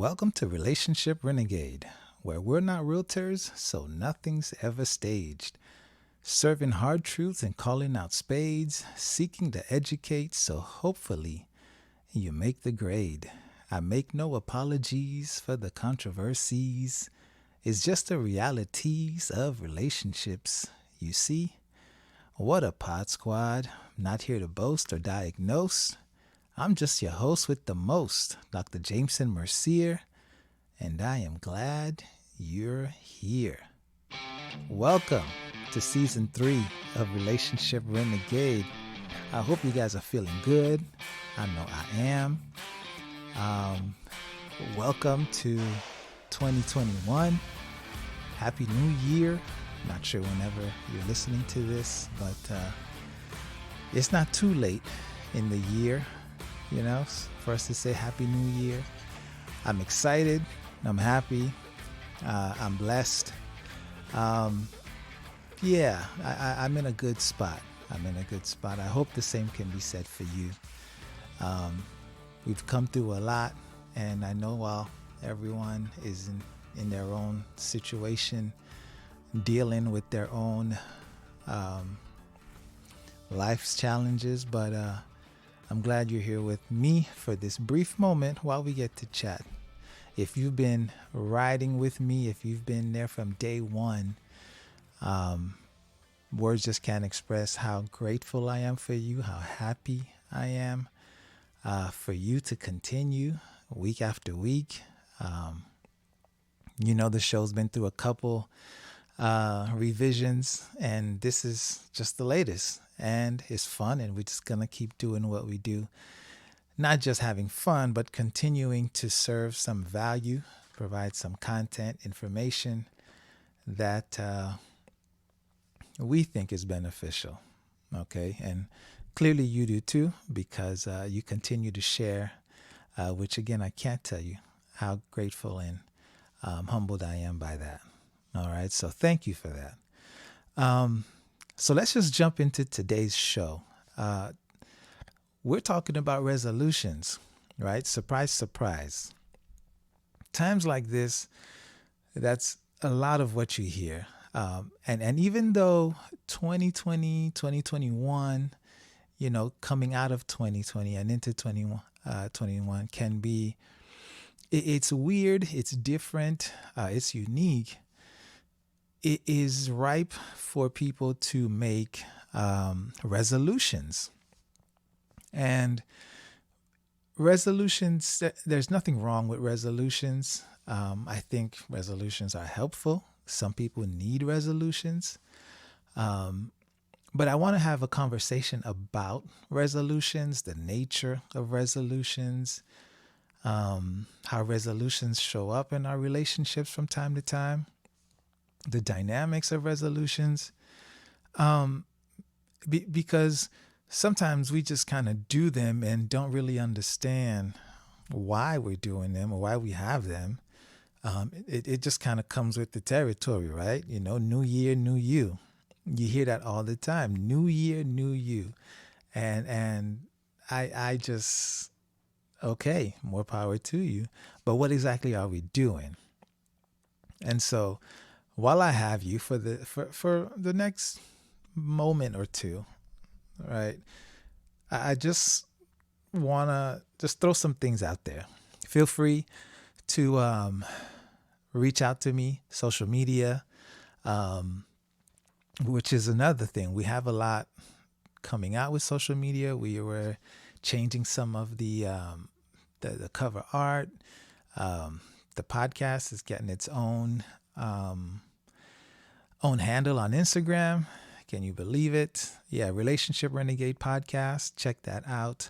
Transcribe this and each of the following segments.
Welcome to Relationship Renegade, where we're not realtors, so nothing's ever staged. Serving hard truths and calling out spades, seeking to educate, so hopefully you make the grade. I make no apologies for the controversies. It's just the realities of relationships. You see? What a pod squad. Not here to boast or diagnose. I'm just your host with the most, Dr. Jameson Mercier, and I am glad you're here. Welcome to season 3 of Relationship Renegade. I hope you guys are feeling good. I know I am. Welcome to 2021. Happy New Year. Not sure whenever you're listening to this, but it's not too late in the year, for us to say Happy New Year. I'm excited. I'm happy. I'm blessed. I'm in a good spot. I hope the same can be said for you. We've come through a lot, and I know while everyone is in their own situation, dealing with their own life's challenges, but I'm glad you're here with me for this brief moment while we get to chat. If you've been riding with me, if you've been there from day one, words just can't express how grateful I am for you, how happy I am for you to continue week after week. The show's been through a couple revisions, and this is just the latest, and it's fun, and we're just gonna keep doing what we do, not just having fun, but continuing to serve some value, provide some content, information that we think is beneficial. Okay, and clearly you do too, because you continue to share, which again, I can't tell you how grateful and humbled I am by that. All right, so thank you for that. So let's just jump into today's show. We're talking about resolutions, right? Surprise, surprise. Times like this, that's a lot of what you hear. And even though 2020, 2021, coming out of 2020 and into 21 can be, it's weird, it's different, it's unique. It is ripe for people to make resolutions. And resolutions, there's nothing wrong with resolutions. I think resolutions are helpful. Some people need resolutions. But I want to have a conversation about resolutions, the nature of resolutions, how resolutions show up in our relationships from time to time, the dynamics of resolutions, because sometimes we just kind of do them and don't really understand why we're doing them or why we have them. It just kind of comes with the territory, right? New year, new you. You hear that all the time. New year, new you. And I just, okay, more power to you. But what exactly are we doing? And so while I have you for the next moment or two, right, I just want to just throw some things out there. Feel free to reach out to me, social media, which is another thing. We have a lot coming out with social media. We were changing some of the cover art. The podcast is getting its own handle on Instagram. Can you believe it? Yeah, Relationship Renegade Podcast. Check that out.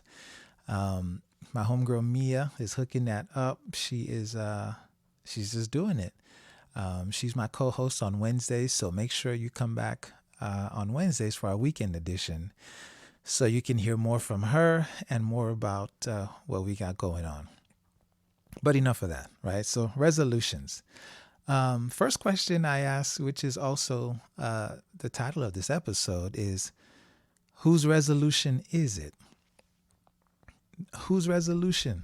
My homegirl Mia is hooking that up. She's just doing it. She's my co-host on Wednesdays, so make sure you come back on Wednesdays for our weekend edition, so you can hear more from her and more about what we got going on. But enough of that, right? So resolutions. First question I ask, which is also the title of this episode, is whose resolution is it? Whose resolution?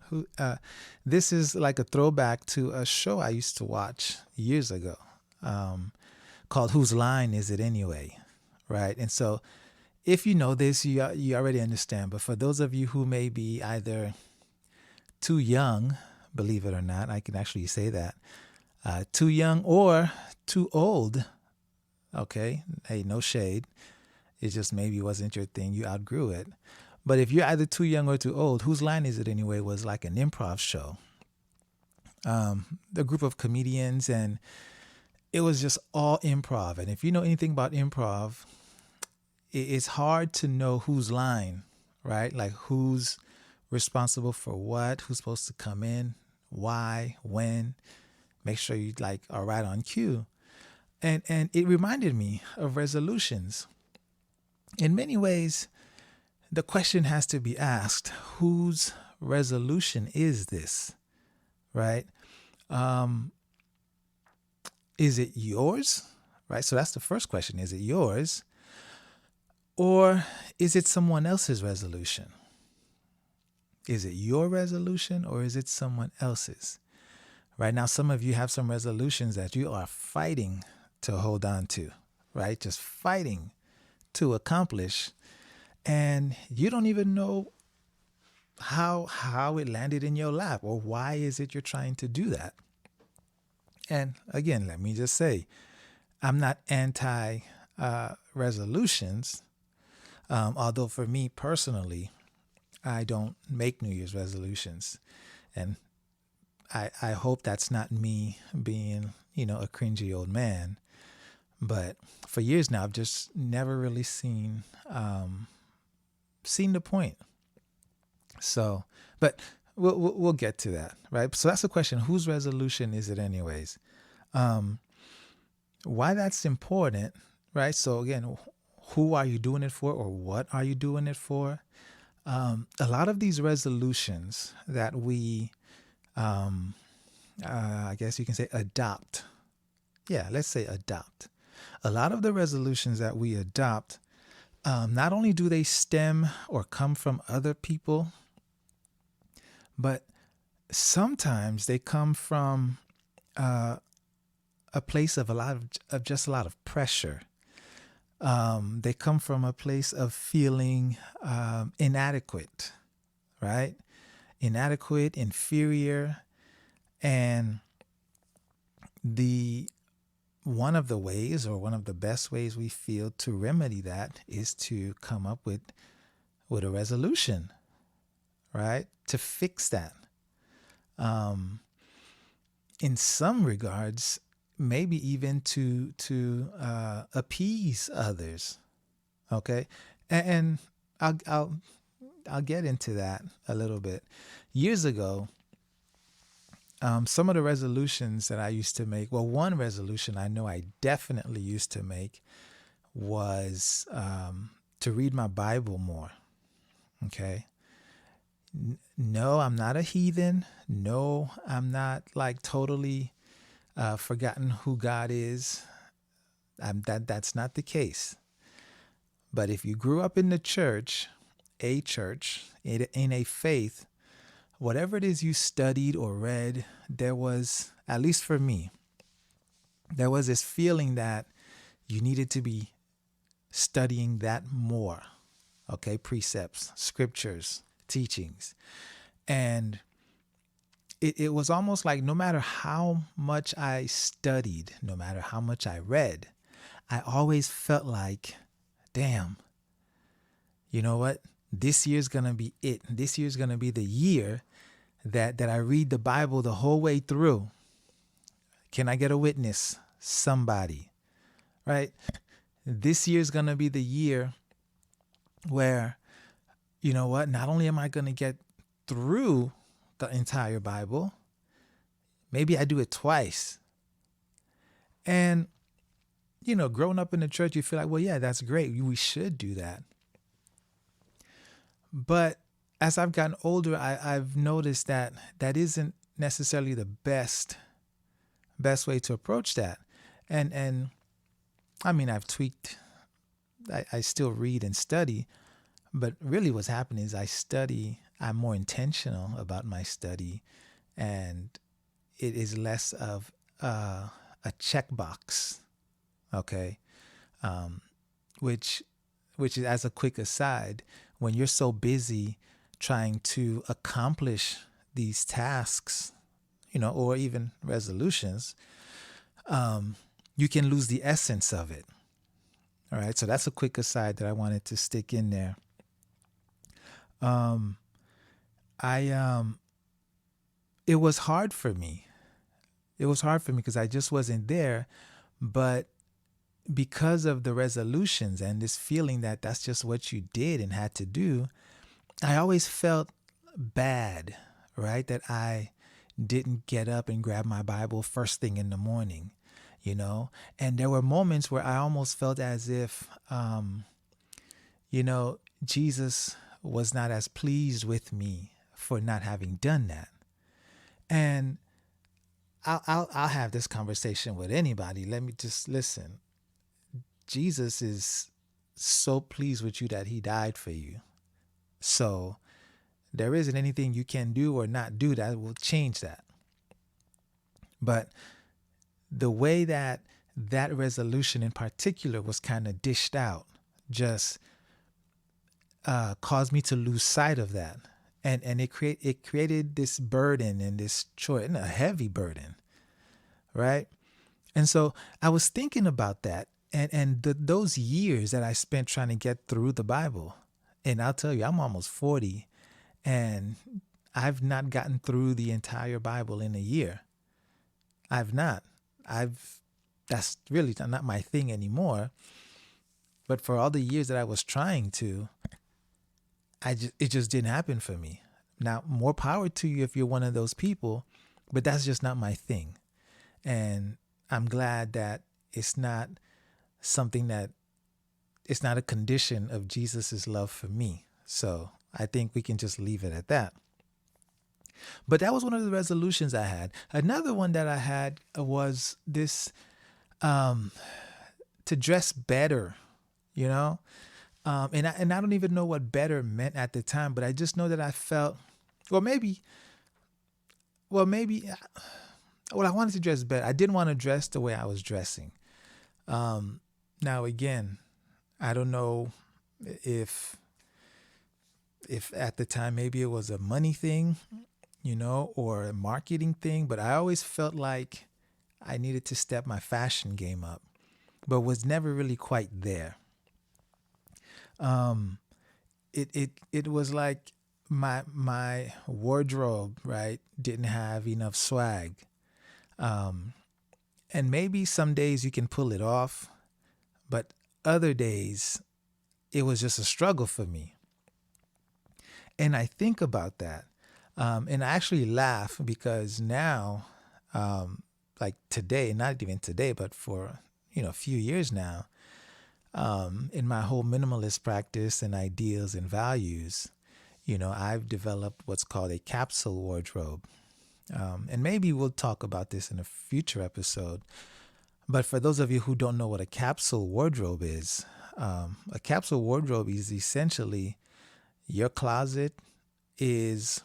Who? This is like a throwback to a show I used to watch years ago, called "Whose Line Is It Anyway?" Right, and so if you know this, you already understand. But for those of you who may be either too young, believe it or not, I can actually say that, too young or too old. Okay, hey, no shade. It just maybe wasn't your thing. You outgrew it. But if you're either too young or too old, Whose Line Is It Anyway? Was like an improv show. A group of comedians, and it was just all improv. And if you know anything about improv, it's hard to know whose line, right? Like who's responsible for what, who's supposed to come in, why, when. Make sure you like are right on cue. And it reminded me of resolutions. In many ways, the question has to be asked, whose resolution is this? Right? Is it yours? Right? So that's the first question. Is it yours? Or is it someone else's resolution? Is it your resolution or is it someone else's? Right now, some of you have some resolutions that you are fighting to hold on to, right? Just fighting to accomplish. And you don't even know how it landed in your lap, or why is it you're trying to do that. And again, let me just say, I'm not anti resolutions, although for me personally, I don't make New Year's resolutions. And I hope that's not me being, a cringy old man. But for years now, I've just never really seen the point. So, but we'll get to that, right? So that's the question: whose resolution is it, anyways? Why that's important, right? So again, who are you doing it for, or what are you doing it for? A lot of these resolutions that we, I guess you can say, adopt. Yeah, let's say adopt. A lot of the resolutions that we adopt, not only do they stem or come from other people, but sometimes they come from a place of a lot of pressure. They come from a place of feeling inadequate, right? Inadequate, inferior, and one of the ways, or one of the best ways we feel to remedy that, is to come up with a resolution, right? To fix that. In some regards, maybe even to appease others. Okay, and I'll get into that a little bit. Years ago, some of the resolutions that I used to make, well, one resolution I know I definitely used to make was to read my Bible more. Okay. No, I'm not a heathen. No, I'm not like totally forgotten who God is. That's not the case. But if you grew up in the church, in a faith, whatever it is you studied or read, there was, at least for me, there was this feeling that you needed to be studying that more. Okay, precepts, scriptures, teachings. And it was almost like no matter how much I studied, no matter how much I read, I always felt like, damn, you know what? This year's going to be it. This year's going to be the year that I read the Bible the whole way through. Can I get a witness? Somebody, right? This year's going to be the year where, you know what? Not only am I going to get through the entire Bible, maybe I do it twice. And, growing up in the church, you feel like, well, yeah, that's great. We should do that. But as I've gotten older, I've noticed that isn't necessarily the best way to approach that. And I mean, I've tweaked. I still read and study, but really what's happening is I study I'm more intentional about my study, and it is less of a checkbox. Okay, um, which which is, as a quick aside, when you're so busy trying to accomplish these tasks, or even resolutions, you can lose the essence of it. All right, so that's a quick aside that I wanted to stick in there. Um, I It was hard for me. It was hard for me because I just wasn't there, but because of the resolutions and this feeling that that's just what you did and had to do, I always felt bad, right? That I didn't get up and grab my Bible first thing in the morning, you know? And there were moments where I almost felt as if, Jesus was not as pleased with me for not having done that. And I'll have this conversation with anybody. Let me just listen. Jesus is so pleased with you that he died for you. So there isn't anything you can do or not do that will change that. But the way that that resolution in particular was kind of dished out just caused me to lose sight of that. And it created this burden and this chore, and a heavy burden, right? And so I was thinking about that, and those years that I spent trying to get through the Bible. And I'll tell you, I'm almost 40, and I've not gotten through the entire Bible in a year. I've not. That's really not my thing anymore. But for all the years that I was trying to, it just didn't happen for me. Now, more power to you if you're one of those people, but that's just not my thing. And I'm glad that it's not something that it's not a condition of Jesus's love for me. So I think we can just leave it at that. But that was one of the resolutions I had. Another one that I had was this to dress better, you know? And I don't even know what better meant at the time, but I just know that I felt, well, maybe, well, maybe, well, I wanted to dress better. I didn't want to dress the way I was dressing. Now, again, I don't know if at the time maybe it was a money thing, or a marketing thing, but I always felt like I needed to step my fashion game up, but was never really quite there. It was like my wardrobe, right, didn't have enough swag. And maybe some days you can pull it off, but other days it was just a struggle for me. And I think about that. And I actually laugh because now, like today, not even today, but for, a few years now, in my whole minimalist practice and ideals and values, I've developed what's called a capsule wardrobe. And maybe we'll talk about this in a future episode. But for those of you who don't know what a capsule wardrobe is, a capsule wardrobe is essentially your closet is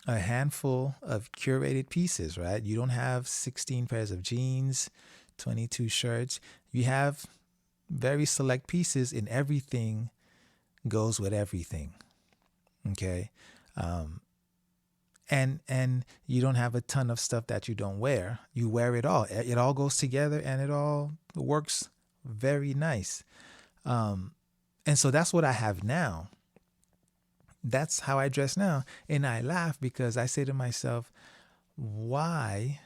a handful of curated pieces, right? You don't have 16 pairs of jeans, 22 shirts. You have very select pieces, and everything goes with everything. Okay. And you don't have a ton of stuff that you don't wear. You wear it all. It all goes together and it all works very nice. And so that's what I have now. That's how I dress now. And I laugh because I say to myself, why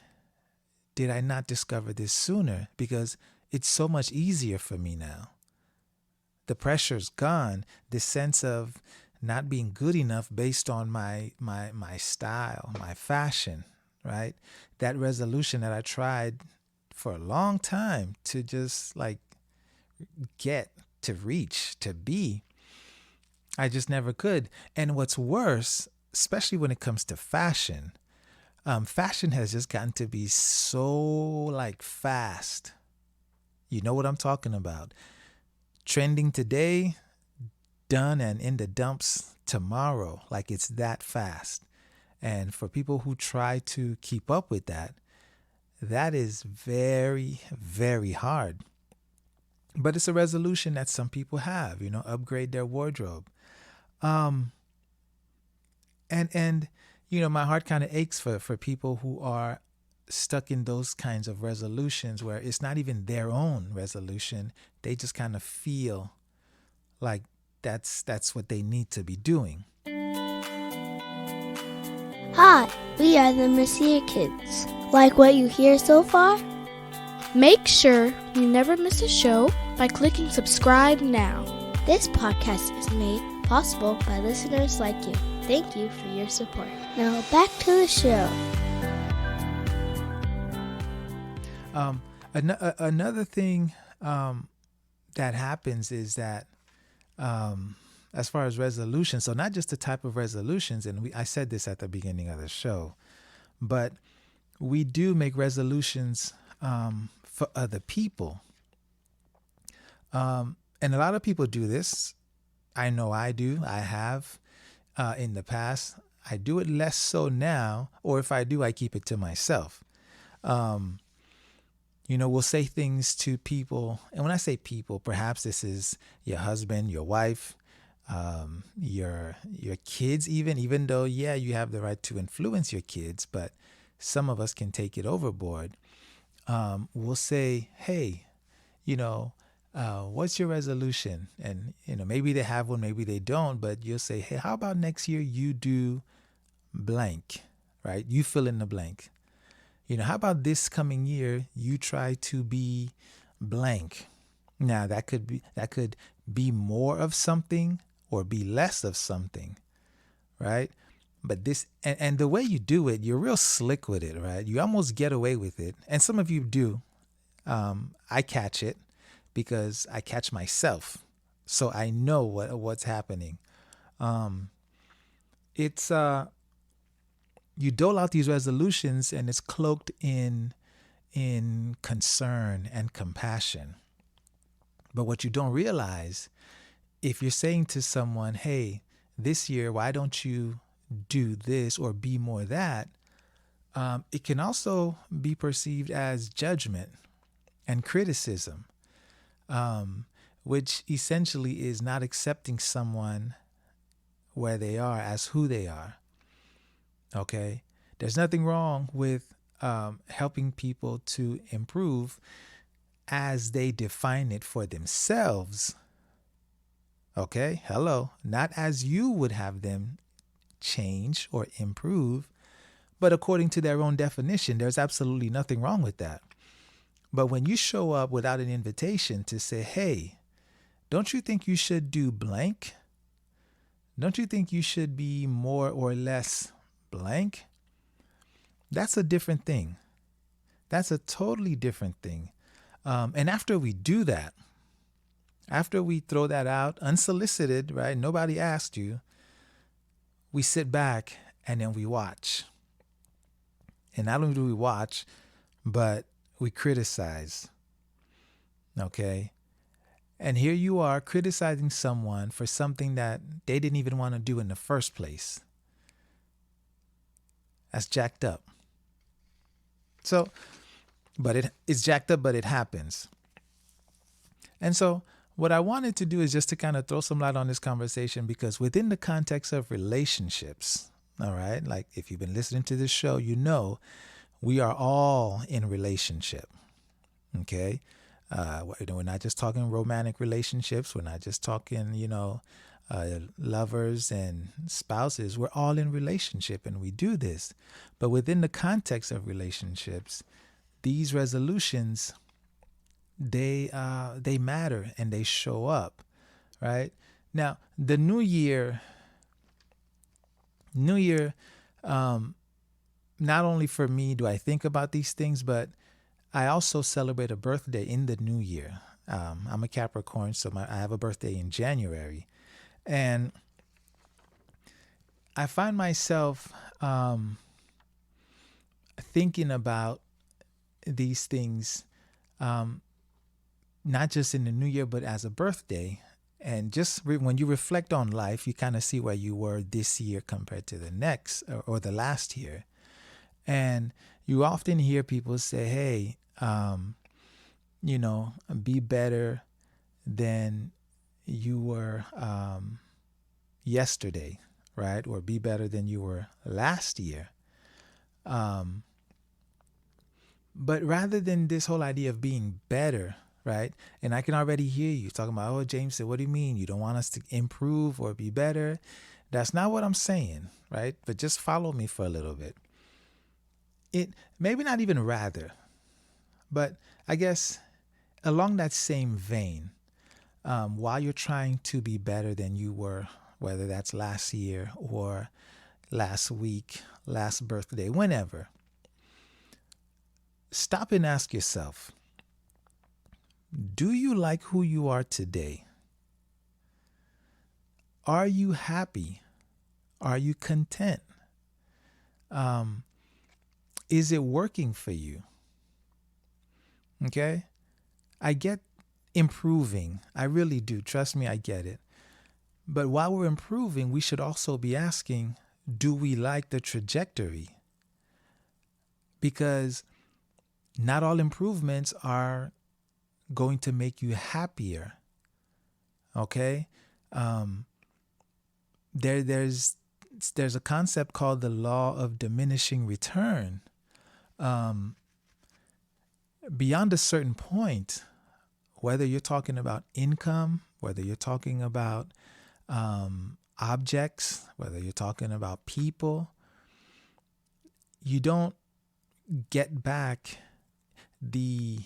did I not discover this sooner? Because it's so much easier for me now. The pressure's gone. The sense of not being good enough based on my style, my fashion, right? That resolution that I tried for a long time to just like get, to reach, to be, I just never could. And what's worse, especially when it comes to fashion, fashion has just gotten to be so like fast. You know what I'm talking about. Trending today, done and in the dumps tomorrow. Like it's that fast. And for people who try to keep up with that, that is very, very hard. But it's a resolution that some people have, upgrade their wardrobe. Um, and my heart kind of aches for people who are stuck in those kinds of resolutions where it's not even their own resolution. They just kind of feel like that's what they need to be doing. Hi, we are the Mercier kids. Like what you hear so far? Make sure you never miss a show by clicking subscribe now. This podcast is made possible by listeners like you. Thank you for your support. Now back to the show. Another thing that happens is that as far as resolutions, so not just the type of resolutions, and I said this at the beginning of the show, but we do make resolutions for other people. And a lot of people do this. I know I do. I have in the past. I do it less so now, or if I do, I keep it to myself. We'll say things to people, and when I say people, perhaps this is your husband, your wife, your kids, even though, yeah, you have the right to influence your kids, but some of us can take it overboard. We'll say, hey, what's your resolution? And, maybe they have one, maybe they don't, but you'll say, hey, how about next year you do blank, right? You fill in the blank. How about this coming year you try to be blank? Now that could be more of something or be less of something, right? But this, and the way you do it, you're real slick with it, right? You almost get away with it. And some of you do. I catch it because I catch myself. So I know what's happening. It's you dole out these resolutions and it's cloaked in concern and compassion. But what you don't realize, if you're saying to someone, hey, this year, why don't you do this or be more that, it can also be perceived as judgment and criticism, which essentially is not accepting someone where they are as who they are. Okay? There's nothing wrong with helping people to improve as they define it for themselves. Okay? Hello. Not as you would have them change or improve, but according to their own definition. There's absolutely nothing wrong with that. But when you show up without an invitation to say, hey, don't you think you should do blank? Don't you think you should be more or less blank? That's a different thing. That's a totally different thing. And after we do that, after we throw that out unsolicited, right? Nobody asked you. We sit back and then we watch. And not only do we watch, but we criticize. Okay? And here you are criticizing someone for something that they didn't even want to do in the first place. That's jacked up. So, but it's jacked up, but it happens. And so what I wanted to do is just to kind of throw some light on this conversation, because within the context of relationships, all right, like if you've been listening to this show, we are all in relationship. Okay. We're not just talking romantic relationships. We're not just talking, lovers and spouses. We're all in relationship and we do this. But within the context of relationships, these resolutions, they matter and they show up, right? Now, the new year, not only for me do I think about these things, but I also celebrate a birthday in the new year. I'm a Capricorn, so I have a birthday in January. And I find myself thinking about these things, not just in the new year, but as a birthday. And just when you reflect on life, you kind of see where you were this year compared to the next or the last year. And you often hear people say, hey, be better than you were yesterday, right? Or be better than you were last year. But rather than this whole idea of being better, right? And I can already hear you talking about, oh, James said, what do you mean? You don't want us to improve or be better? That's not what I'm saying, right? But just follow me for a little bit. It maybe not even rather, but I guess along that same vein, while you're trying to be better than you were, whether that's last year or last week, last birthday, whenever, stop and ask yourself, do you like who you are today? Are you happy? Are you content? Is it working for you? Okay? I get improving. I really do. Trust me, I get it. But while we're improving, we should also be asking, do we like the trajectory? Because not all improvements are going to make you happier. Okay? There's a concept called the law of diminishing return. Beyond a certain point, whether you're talking about income, whether you're talking about objects, whether you're talking about people, you don't get back the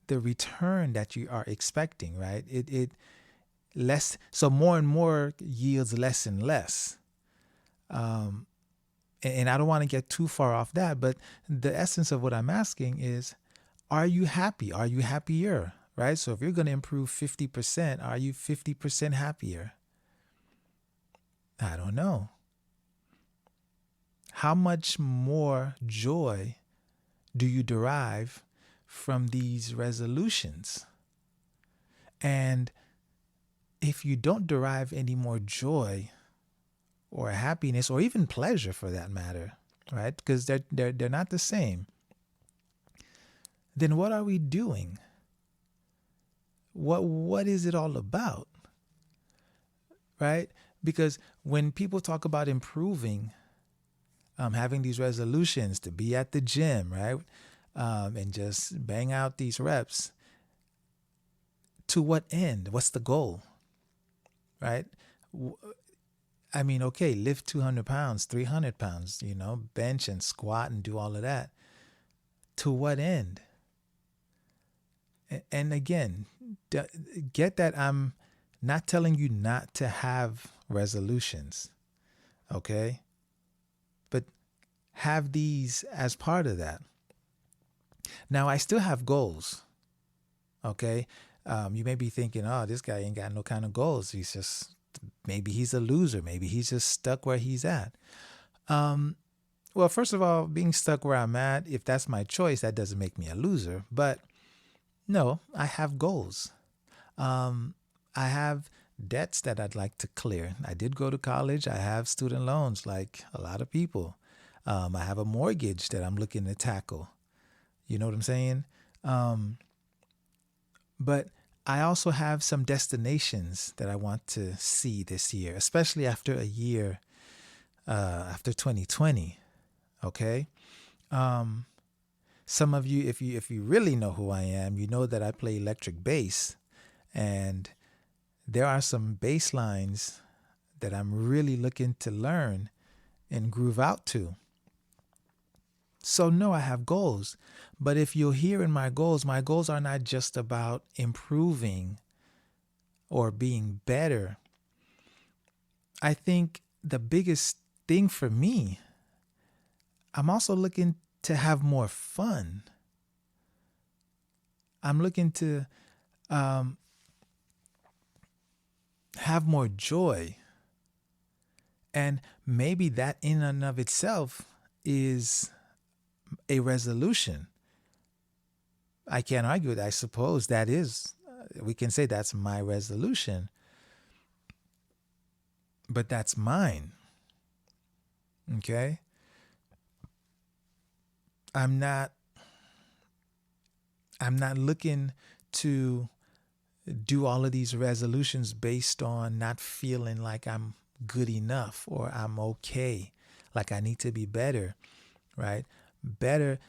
return that you are expecting, right? It less, so more and more yields less and less. And I don't want to get too far off that, but the essence of what I'm asking is, are you happy? Are you happier? Right? So if you're going to improve 50%, are you 50% happier? I don't know. How much more joy do you derive from these resolutions? And if you don't derive any more joy or happiness or even pleasure for that matter, right? Because they're not the same. Then what are we doing? What is it all about? Right? Because when people talk about improving, having these resolutions to be at the gym, right? And just bang out these reps. To what end? What's the goal? Right? I mean, okay, lift 200 pounds, 300 pounds, bench and squat and do all of that. To what end? And again, get that I'm not telling you not to have resolutions, okay? But have these as part of that. Now, I still have goals, okay? You may be thinking, oh, this guy ain't got no kind of goals. Maybe he's a loser. Maybe he's just stuck where he's at. Well, first of all, being stuck where I'm at, if that's my choice, that doesn't make me a loser. But no, I have goals. I have debts that I'd like to clear. I did go to college. I have student loans like a lot of people. I have a mortgage that I'm looking to tackle. You know what I'm saying? But I also have some destinations that I want to see this year, especially after a year, after 2020. Okay. Some of you, if you really know who I am, you know that I play electric bass, and there are some bass lines that I'm really looking to learn and groove out to. So no, I have goals. But if you'll hear in my goals are not just about improving or being better. I think the biggest thing for me, I'm also looking to have more fun. I'm looking to have more joy. And maybe that in and of itself is a resolution. I can't argue with that. I suppose that is, we can say that's my resolution. but that's mine. Okay? I'm not looking to do all of these resolutions based on not feeling like I'm good enough or I'm okay, like I need to be better, right? Better,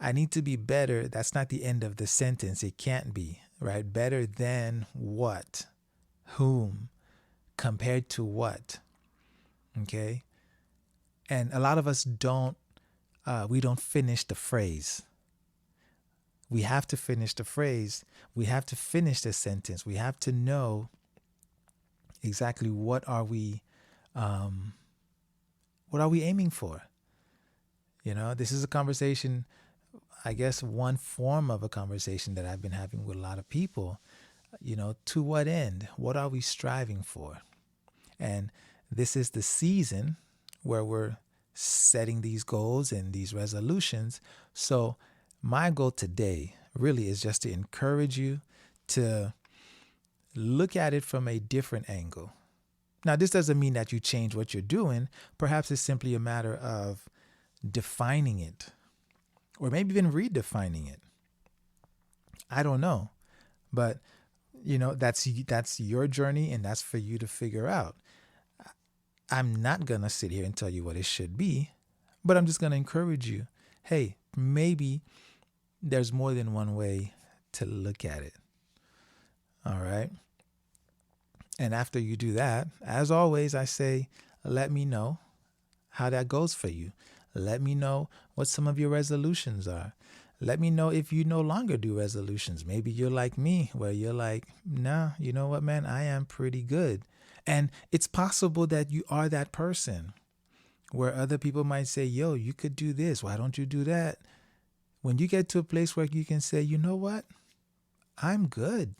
I need to be better. That's not the end of the sentence. It can't be, right? Better than what? Whom? Compared to what? Okay? And a lot of us we don't finish the phrase. We have to finish the phrase. We have to finish the sentence. We have to know exactly what are we aiming for. This is a conversation, I guess one form of a conversation that I've been having with a lot of people. To what end? What are we striving for? And this is the season where we're setting these goals and these resolutions. So my goal today really is just to encourage you to look at it from a different angle. Now, this doesn't mean that you change what you're doing. Perhaps it's simply a matter of defining it, or maybe even redefining it. I don't know. But, that's your journey, and that's for you to figure out. I'm not going to sit here and tell you what it should be, but I'm just going to encourage you. Hey, maybe there's more than one way to look at it. All right. And after you do that, as always, I say, let me know how that goes for you. Let me know what some of your resolutions are. Let me know if you no longer do resolutions. Maybe you're like me, where you're like, nah, you know what, man, I am pretty good. And it's possible that you are that person where other people might say, yo, you could do this. Why don't you do that? When you get to a place where you can say, you know what, I'm good.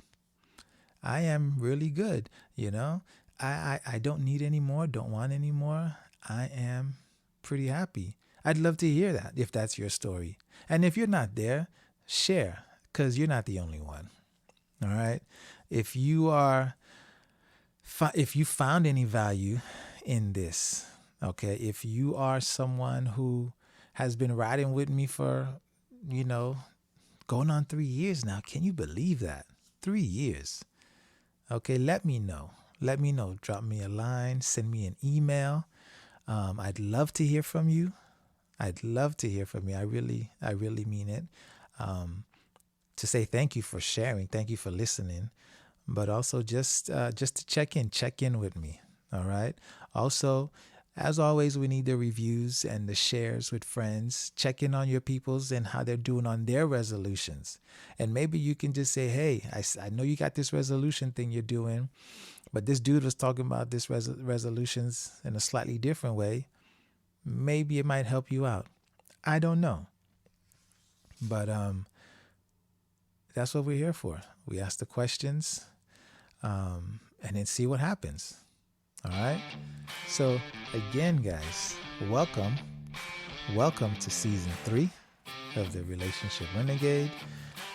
I am really good. I don't need any more, don't want any more. I am pretty happy. I'd love to hear that if that's your story. And if you're not there, share, because you're not the only one. All right. If you found any value in this, okay, if you are someone who has been riding with me for, going on 3 years now, can you believe that? 3 years. Okay, let me know. Let me know. Drop me a line, send me an email. I'd love to hear from you. I'd love to hear from you. I really mean it. To say thank you for sharing, thank you for listening, but also just to check in with me. All right. Also, as always, we need the reviews and the shares with friends. Check in on your peoples and how they're doing on their resolutions. And maybe you can just say, hey, I know you got this resolution thing you're doing, but this dude was talking about this resolutions in a slightly different way. Maybe it might help you out. I don't know. But that's what we're here for. We ask the questions and then see what happens. All right. So again, guys, welcome to season 3 of the Relationship Renegade.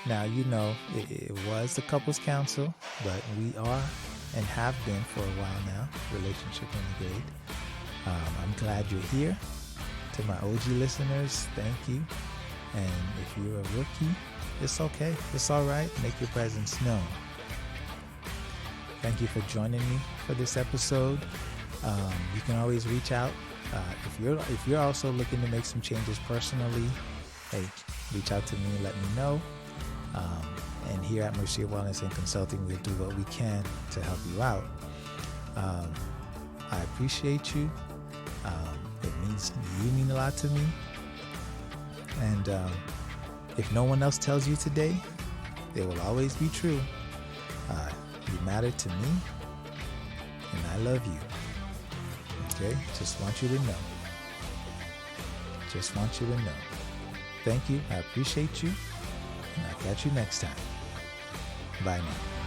Now, it was the couples council, but we are and have been for a while now, Relationship Renegade. I'm glad you're here. To my OG listeners, thank you. And if you're a rookie, it's okay. It's all right. Make your presence known. Thank you for joining me for this episode. You can always reach out if you're also looking to make some changes personally. Hey, reach out to me and let me know. And here at Mercier Wellness and Consulting, we'll do what we can to help you out. I appreciate you. You mean a lot to me. And if no one else tells you today, it will always be true. You matter to me, and I love you. Okay? Just want you to know. Thank you. I appreciate you. And I'll catch you next time. Bye now.